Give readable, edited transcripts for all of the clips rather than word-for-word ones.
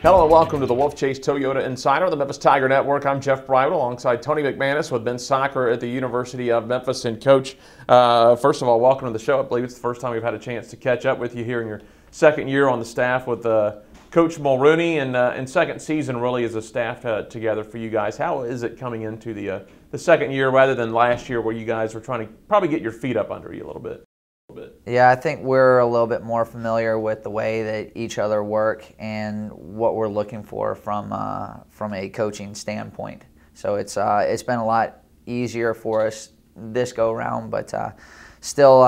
Hello and welcome to the Wolfchase Toyota Insider on the Memphis Tiger Network. I'm Jeff Bridwell alongside Tony McManus with men's soccer at the University of Memphis. And Coach, first of all, welcome to the show. I believe it's the first time we've had a chance to catch up with you here in your second year on the staff with Coach Mulrooney and second season really as a staff together for you guys. How is it coming into the second year rather than last year where you guys were trying to probably get your feet up under you a little bit? Yeah, I think we're a little bit more familiar with the way that each other work and what we're looking for from a coaching standpoint. So it's been a lot easier for us this go round, but still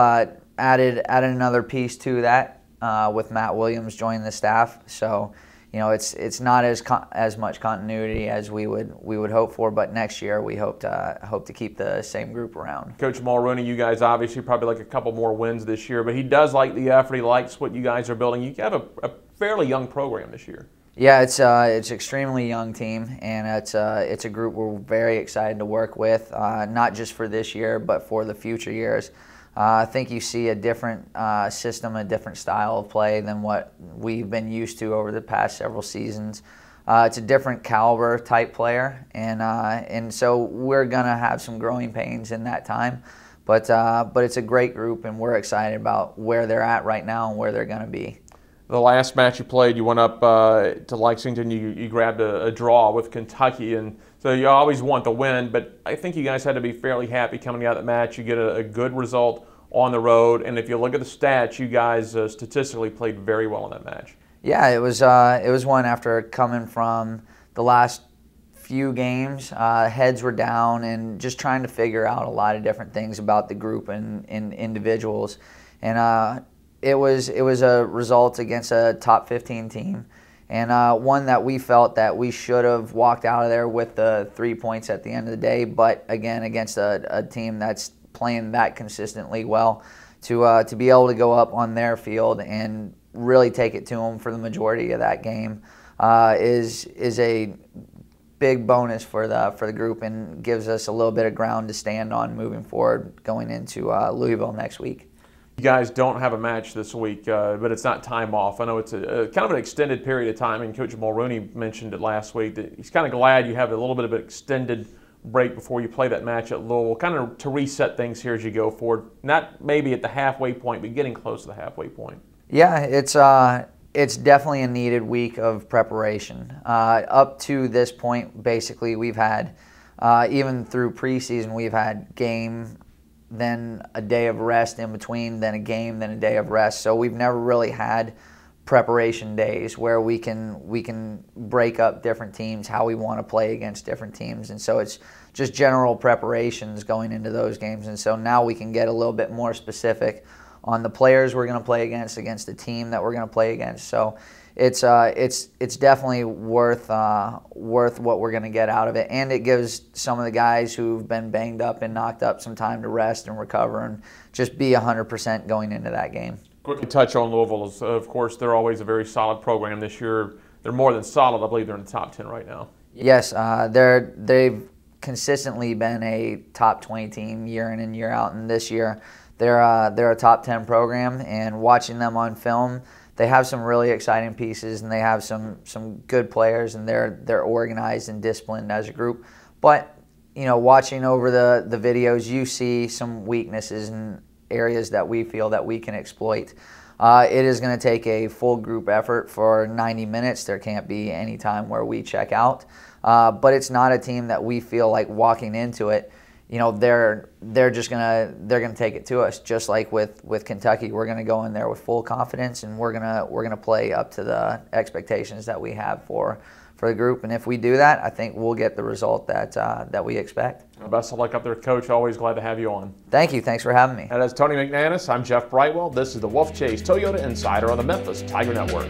added another piece to that with Matt Williams joining the staff. So you know it's not as much continuity as we would hope for, but next year we hope to keep the same group around. Coach Mulrooney, you guys obviously probably like a couple more wins this year, but he does like the effort. He likes what you guys are building. You have a fairly young program this year. Yeah, it's an extremely young team, and it's a group we're very excited to work with, not just for this year, but for the future years. I think you see a different system, a different style of play than what we've been used to over the past several seasons. It's a different caliber type player, and so we're gonna have some growing pains in that time. But it's a great group, and we're excited about where they're at right now and where they're gonna be. The last match you played, you went up to Lexington. You grabbed a draw with Kentucky, and so you always want the win. But I think you guys had to be fairly happy coming out of that match. You get a good result on the road, and if you look at the stats, you guys statistically played very well in that match. Yeah, it was one after coming from the last few games. Heads were down, and just trying to figure out a lot of different things about the group and individuals, and it was a result against a top 15 team, and one that we felt that we should have walked out of there with the 3 points at the end of the day. But again, against a team that's playing that consistently well, to be able to go up on their field and really take it to them for the majority of that game is a big bonus for the group, and gives us a little bit of ground to stand on moving forward going into Louisville next week. You guys don't have a match this week, but it's not time off. I know it's a kind of an extended period of time, and Coach Mulrooney mentioned it last week that he's kind of glad you have a little bit of an extended break before you play that match at Louisville, kind of to reset things here as you go forward. Not maybe at the halfway point, but getting close to the halfway point. Yeah, it's definitely a needed week of preparation. Up to this point, basically, we've had, even through preseason, we've had game, then a day of rest in between, then a game, then a day of rest. So we've never really had preparation days where we can break up different teams, how we want to play against different teams. And so it's just general preparations going into those games. And so now we can get a little bit more specific on the players we're going to play against the team that we're going to play against. So it's definitely worth what we're going to get out of it, and it gives some of the guys who've been banged up and knocked up some time to rest and recover and just be 100% going into that game. Quickly touch on Louisville. Of course, they're always a very solid program this year. They're more than solid. I believe they're in the top 10 right now. Yes, they've consistently been a top 20 team year in and year out, and this year they're a top 10 program. And watching them on film, they have some really exciting pieces, and they have some good players, and they're organized and disciplined as a group. But you know, watching over the videos, you see some weaknesses and areas that we feel that we can exploit. It is going to take a full group effort for 90 minutes. There can't be any time where we check out. But it's not a team that we feel like walking into it, you know, they're gonna take it to us. Just like with Kentucky, we're gonna go in there with full confidence, and we're gonna play up to the expectations that we have for the group. And if we do that, I think we'll get the result that we expect. Best of luck up there, Coach. Always glad to have you on. Thank you. Thanks for having me. And as Tony McManus, I'm Jeff Brightwell. This is the Wolfchase Toyota Insider on the Memphis Tiger Network.